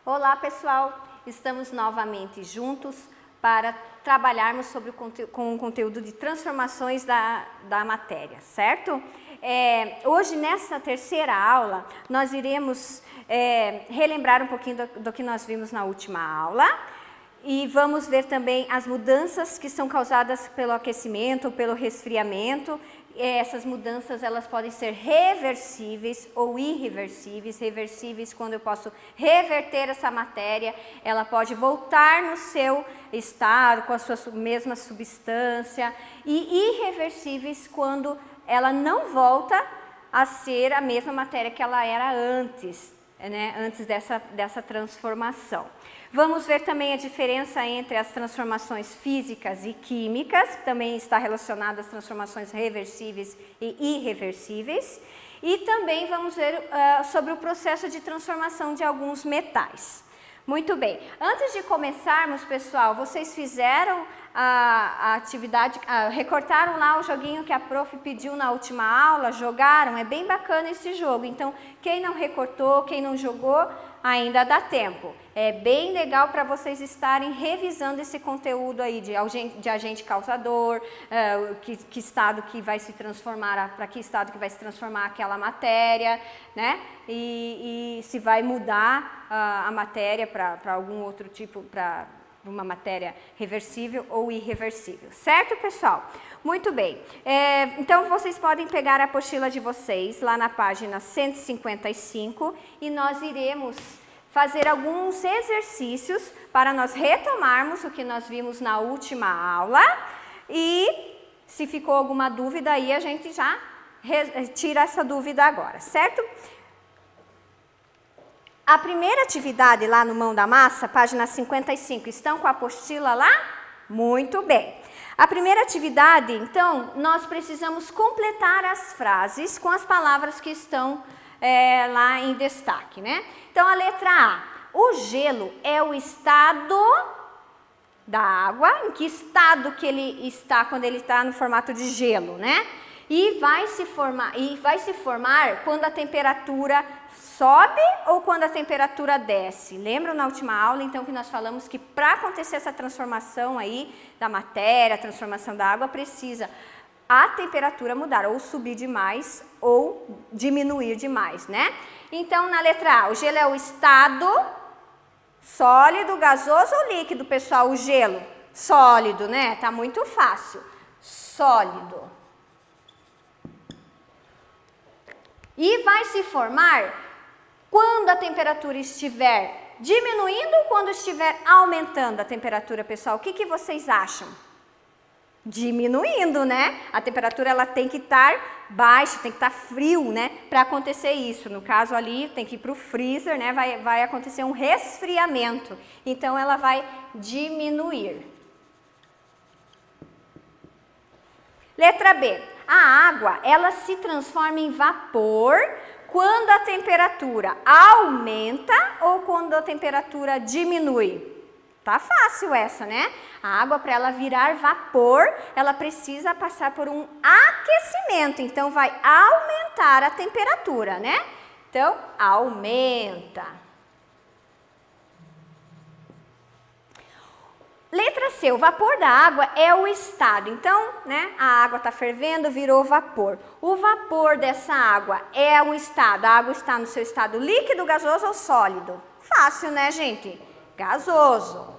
Olá pessoal, estamos novamente juntos para trabalharmos com o conteúdo de transformações da matéria, certo? Hoje nessa terceira aula nós iremos relembrar um pouquinho do que nós vimos na última aula e vamos ver também as mudanças que são causadas pelo aquecimento ou pelo resfriamento. Essas mudanças elas podem ser reversíveis ou irreversíveis. Reversíveis quando eu posso reverter essa matéria, ela pode voltar no seu estado com a sua mesma substância, e irreversíveis quando ela não volta a ser a mesma matéria que ela era antes, né? Antes dessa transformação. Vamos ver também a diferença entre as transformações físicas e químicas, que também está relacionada às transformações reversíveis e irreversíveis. E também vamos ver sobre o processo de transformação de alguns metais. Muito bem, antes de começarmos, pessoal, vocês fizeram a atividade, recortaram lá o joguinho que a prof pediu na última aula, jogaram? É bem bacana esse jogo, então quem não recortou, quem não jogou, ainda dá tempo. É bem legal para vocês estarem revisando esse conteúdo aí de agente causador, que estado que vai se transformar, para que estado que vai se transformar aquela matéria, né? E se vai mudar a matéria para algum outro tipo, para uma matéria reversível ou irreversível, certo, pessoal? Muito bem, então vocês podem pegar a apostila de vocês lá na página 155 e nós iremos fazer alguns exercícios para nós retomarmos o que nós vimos na última aula, e se ficou alguma dúvida aí a gente já tira essa dúvida agora, certo? A primeira atividade lá no Mão da Massa, página 55, estão com a apostila lá? Muito bem. A primeira atividade, então, nós precisamos completar as frases com as palavras que estão lá em destaque, né? Então, a letra A, o gelo é o estado da água, em que estado que ele está quando ele está no formato de gelo, né? E vai se formar quando a temperatura sobe ou quando a temperatura desce. Lembram na última aula, então, que nós falamos que para acontecer essa transformação aí da matéria, a transformação da água, precisa a temperatura mudar, ou subir demais ou diminuir demais, né? Então, na letra A, o gelo é o estado sólido, gasoso ou líquido, pessoal? O gelo, sólido, né? Tá muito fácil. Sólido. E vai se formar quando a temperatura estiver diminuindo ou quando estiver aumentando a temperatura, pessoal? O que vocês acham? Diminuindo, né? A temperatura ela tem que estar baixa, tem que estar frio, né? Para acontecer isso. No caso ali, tem que ir para o freezer, né? Vai acontecer um resfriamento. Então, ela vai diminuir. Letra B. A água, ela se transforma em vapor quando a temperatura aumenta ou quando a temperatura diminui. Tá fácil essa, né? A água, para ela virar vapor, ela precisa passar por um aquecimento. Então, vai aumentar a temperatura, né? Então, aumenta. Letra C, o vapor da água é o estado. Então, né, a água está fervendo, virou vapor. O vapor dessa água é um estado. A água está no seu estado líquido, gasoso ou sólido? Fácil, né, gente? Gasoso.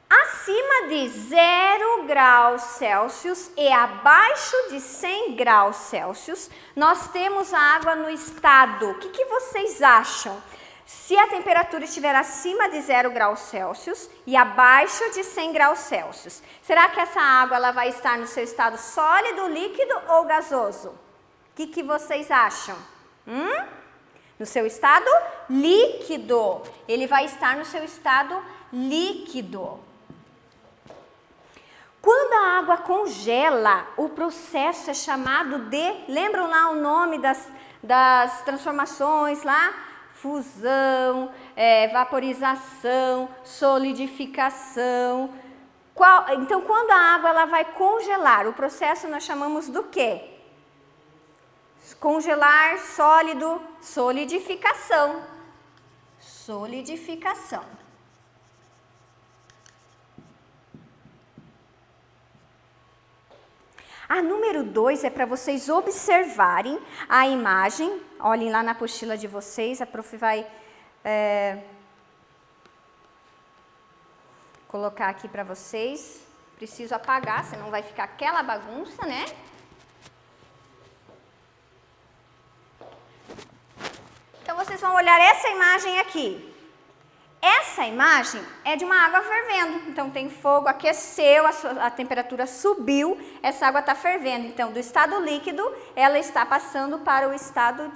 Acima de 0 graus Celsius e abaixo de 100 graus Celsius, nós temos a água no estado. O que vocês acham? Se a temperatura estiver acima de 0 graus Celsius e abaixo de 100 graus Celsius, será que essa água ela vai estar no seu estado sólido, líquido ou gasoso? O que vocês acham? No seu estado líquido. Ele vai estar no seu estado líquido. Quando a água congela, o processo é chamado de... Lembram lá o nome das transformações lá? Fusão, vaporização, solidificação. Então, quando a água ela vai congelar, o processo nós chamamos do quê? Congelar, sólido, solidificação. Solidificação. A número 2 é para vocês observarem a imagem. Olhem lá na apostila de vocês, a prof vai colocar aqui para vocês. Preciso apagar, senão vai ficar aquela bagunça, né? Então, vocês vão olhar essa imagem aqui. Essa imagem é de uma água fervendo. Então, tem fogo, aqueceu, a temperatura subiu, essa água está fervendo. Então, do estado líquido, ela está passando para o estado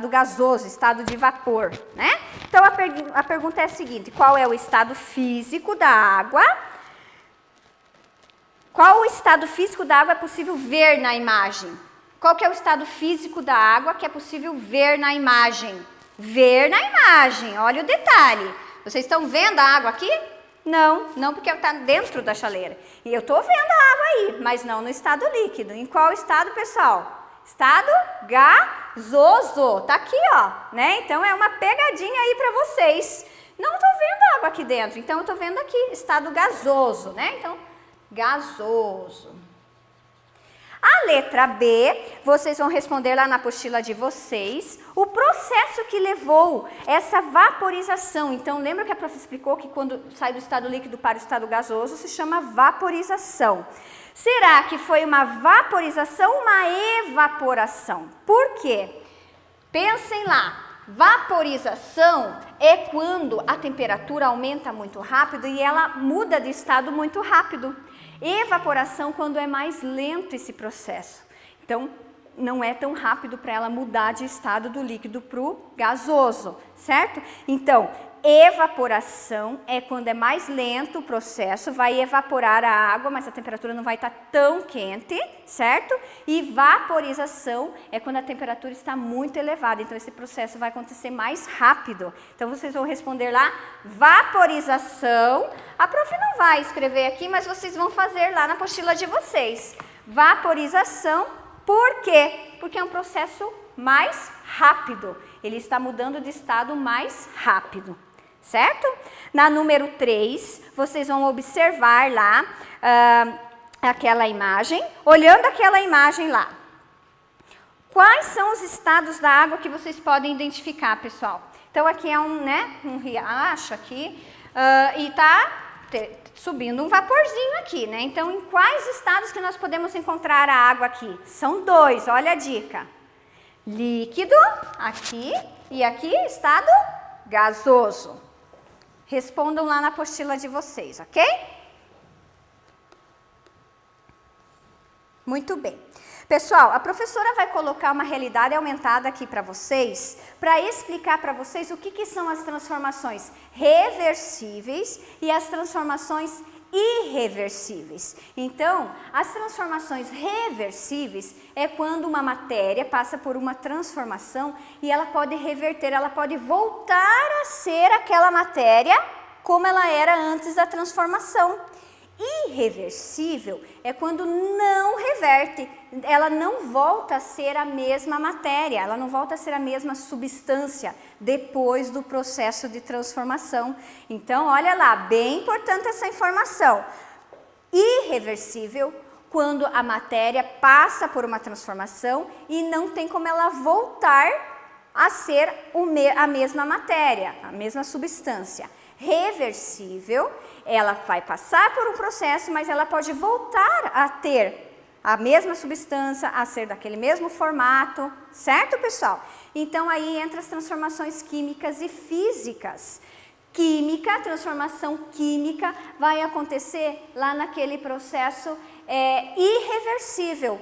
gasoso, estado de vapor, né? Então, a pergunta é a seguinte: qual é o estado físico da água? Qual o estado físico da água é possível ver na imagem? Qual que é o estado físico da água que é possível ver na imagem? Ver na imagem, olha o detalhe. Vocês estão vendo a água aqui? Não porque está dentro da chaleira. E eu estou vendo a água aí, mas não no estado líquido. Em qual estado, pessoal? Estado gasoso. Está aqui, ó, né? Então, é uma pegadinha aí para vocês. Não estou vendo água aqui dentro, então eu estou vendo aqui, estado gasoso, né? Então, gasoso. A letra B, vocês vão responder lá na apostila de vocês, o processo que levou essa vaporização. Então, lembra que a prof explicou que quando sai do estado líquido para o estado gasoso, se chama vaporização. Será que foi uma vaporização ou uma evaporação? Por quê? Pensem lá, vaporização é quando a temperatura aumenta muito rápido e ela muda de estado muito rápido. Evaporação quando é mais lento esse processo. Então, não é tão rápido para ela mudar de estado do líquido para o gasoso, certo? Então, evaporação é quando é mais lento o processo, vai evaporar a água, mas a temperatura não vai estar tão quente, certo? E vaporização é quando a temperatura está muito elevada, então esse processo vai acontecer mais rápido. Então, vocês vão responder lá, vaporização. A prof não vai escrever aqui, mas vocês vão fazer lá na apostila de vocês. Vaporização, por quê? Porque é um processo mais rápido, ele está mudando de estado mais rápido. Certo? Na número 3, vocês vão observar lá aquela imagem, olhando aquela imagem lá. Quais são os estados da água que vocês podem identificar, pessoal? Então, aqui é um riacho aqui, e está subindo um vaporzinho aqui, né? Então, em quais estados que nós podemos encontrar a água aqui? São 2, olha a dica. Líquido, aqui, e aqui, estado gasoso. Respondam lá na apostila de vocês, ok? Muito bem. Pessoal, a professora vai colocar uma realidade aumentada aqui para vocês, para explicar para vocês o que são as transformações reversíveis e as transformações irreversíveis. Então, as transformações reversíveis é quando uma matéria passa por uma transformação e ela pode reverter, ela pode voltar a ser aquela matéria como ela era antes da transformação. Irreversível é quando não reverte, ela não volta a ser a mesma matéria, ela não volta a ser a mesma substância depois do processo de transformação. Então, olha lá, bem importante essa informação. Irreversível, quando a matéria passa por uma transformação e não tem como ela voltar a ser a mesma matéria, a mesma substância. Reversível, ela vai passar por um processo, mas ela pode voltar a ter a mesma substância, a ser daquele mesmo formato, certo, pessoal? Então, aí entra as transformações químicas e físicas. Química, transformação química, vai acontecer lá naquele processo irreversível.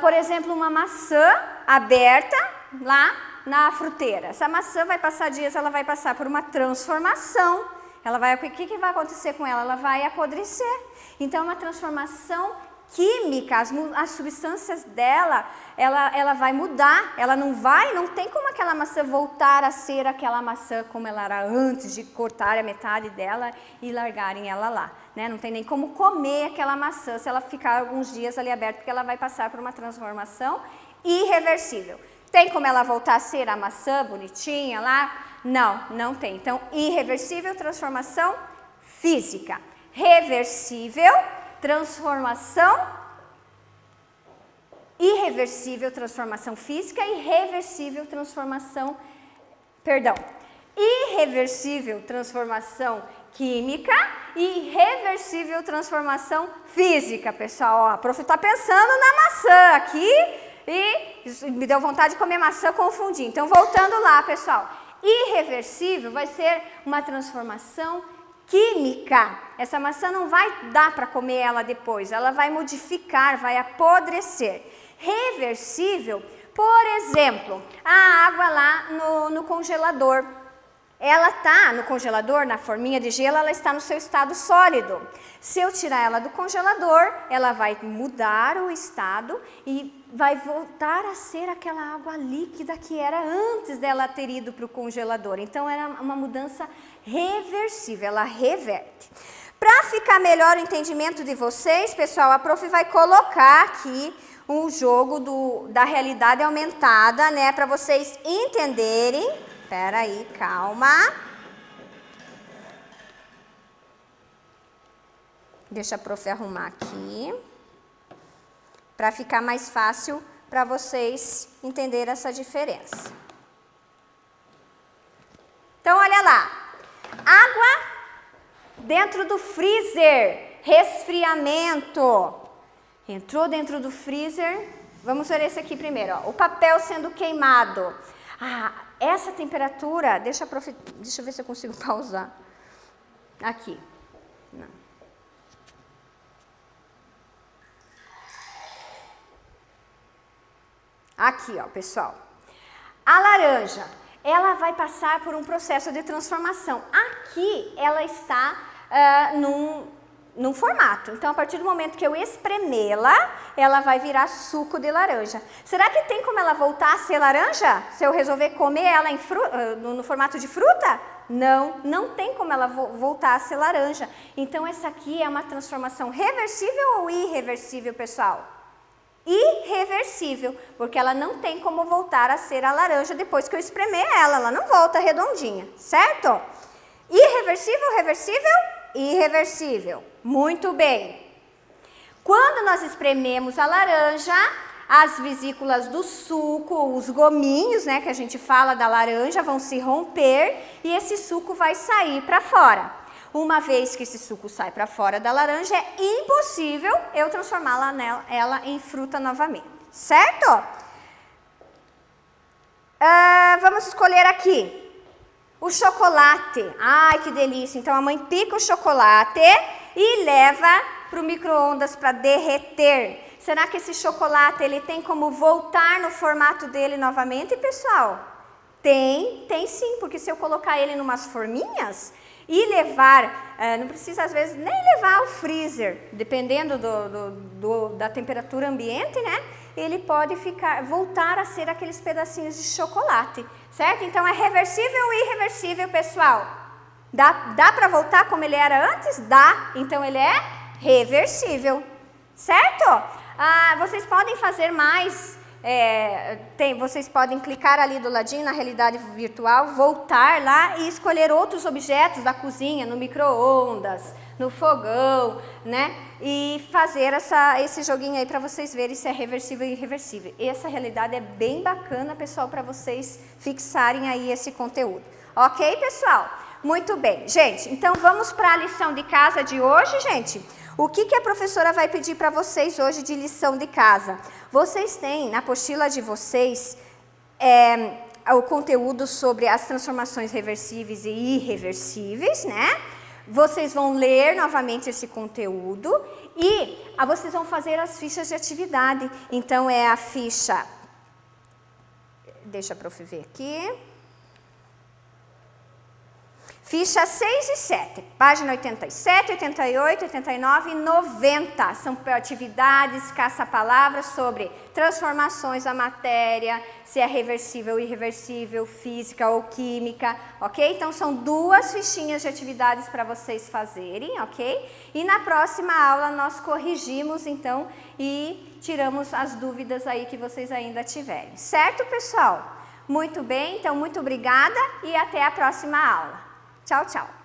Por exemplo, uma maçã aberta lá na fruteira. Essa maçã vai passar dias, ela vai passar por uma transformação. O que vai acontecer com ela? Ela vai apodrecer. Então, é uma transformação química, as substâncias dela, ela vai mudar. Ela não tem como aquela maçã voltar a ser aquela maçã como ela era antes de cortar a metade dela e largarem ela lá. Né? Não tem nem como comer aquela maçã se ela ficar alguns dias ali aberta, porque ela vai passar por uma transformação irreversível. Tem como ela voltar a ser a maçã bonitinha lá? Não, não tem. Então, irreversível, transformação física. Reversível, transformação irreversível, transformação física, e reversível, transformação, irreversível, transformação química e reversível, transformação física, pessoal. Ó, a prof está pensando na maçã aqui e me deu vontade de comer maçã, confundi. Então, voltando lá, pessoal. Irreversível vai ser uma transformação química. Essa maçã não vai dar para comer ela depois, ela vai modificar, vai apodrecer. Reversível, por exemplo, a água lá no congelador. Ela está no congelador, na forminha de gelo, ela está no seu estado sólido. Se eu tirar ela do congelador, ela vai mudar o estado e vai voltar a ser aquela água líquida que era antes dela ter ido para o congelador. Então, era uma mudança reversível, ela reverte. Para ficar melhor o entendimento de vocês, pessoal, a prof vai colocar aqui um jogo da realidade aumentada, né, para vocês entenderem. Espera aí, calma. Deixa a prof arrumar aqui, para ficar mais fácil para vocês entenderem essa diferença. Então, olha lá. Água dentro do freezer, resfriamento. Entrou dentro do freezer. Vamos ver esse aqui primeiro, ó. O papel sendo queimado. Essa temperatura, deixa eu ver se eu consigo pausar. Aqui. Não. Aqui, ó, pessoal. A laranja, ela vai passar por um processo de transformação. Aqui, ela está num formato. Então, a partir do momento que eu espremê-la, ela vai virar suco de laranja. Será que tem como ela voltar a ser laranja? Se eu resolver comer ela no formato de fruta? Não, não tem como ela voltar a ser laranja. Então, essa aqui é uma transformação reversível ou irreversível, pessoal? Irreversível, porque ela não tem como voltar a ser a laranja depois que eu espremer ela não volta redondinha, certo? Irreversível, reversível? Irreversível. Muito bem. Quando nós esprememos a laranja, as vesículas do suco, os gominhos, né, que a gente fala da laranja, vão se romper e esse suco vai sair para fora. Uma vez que esse suco sai para fora da laranja, é impossível eu transformá-la em fruta novamente, certo? Vamos escolher aqui. O chocolate. Ai, que delícia. Então, a mãe pica o chocolate e leva para o micro-ondas para derreter. Será que esse chocolate ele tem como voltar no formato dele novamente, pessoal? Tem sim, porque se eu colocar ele em umas forminhas e levar, não precisa às vezes nem levar ao freezer, dependendo da temperatura ambiente, né? Ele pode voltar a ser aqueles pedacinhos de chocolate, certo? Então, é reversível e irreversível, pessoal. Dá para voltar como ele era antes? Dá. Então, ele é reversível, certo? Vocês podem fazer mais, vocês podem clicar ali do ladinho na realidade virtual, voltar lá e escolher outros objetos da cozinha, no micro-ondas, no fogão, né? E fazer esse joguinho aí para vocês verem se é reversível e irreversível. Essa realidade é bem bacana, pessoal, para vocês fixarem aí esse conteúdo. Ok, pessoal? Muito bem. Gente, então vamos para a lição de casa de hoje, gente. O que a professora vai pedir para vocês hoje de lição de casa? Vocês têm na apostila de vocês o conteúdo sobre as transformações reversíveis e irreversíveis, né? Vocês vão ler novamente esse conteúdo e vocês vão fazer as fichas de atividade. Então, é a ficha... Deixa a prof ver aqui. Ficha 6 e 7, página 87, 88, 89 e 90. São atividades, caça-palavras sobre transformações da matéria, se é reversível ou irreversível, física ou química, ok? Então, são 2 fichinhas de atividades para vocês fazerem, ok? E na próxima aula nós corrigimos, então, e tiramos as dúvidas aí que vocês ainda tiverem. Certo, pessoal? Muito bem, então, muito obrigada e até a próxima aula. Tchau, tchau.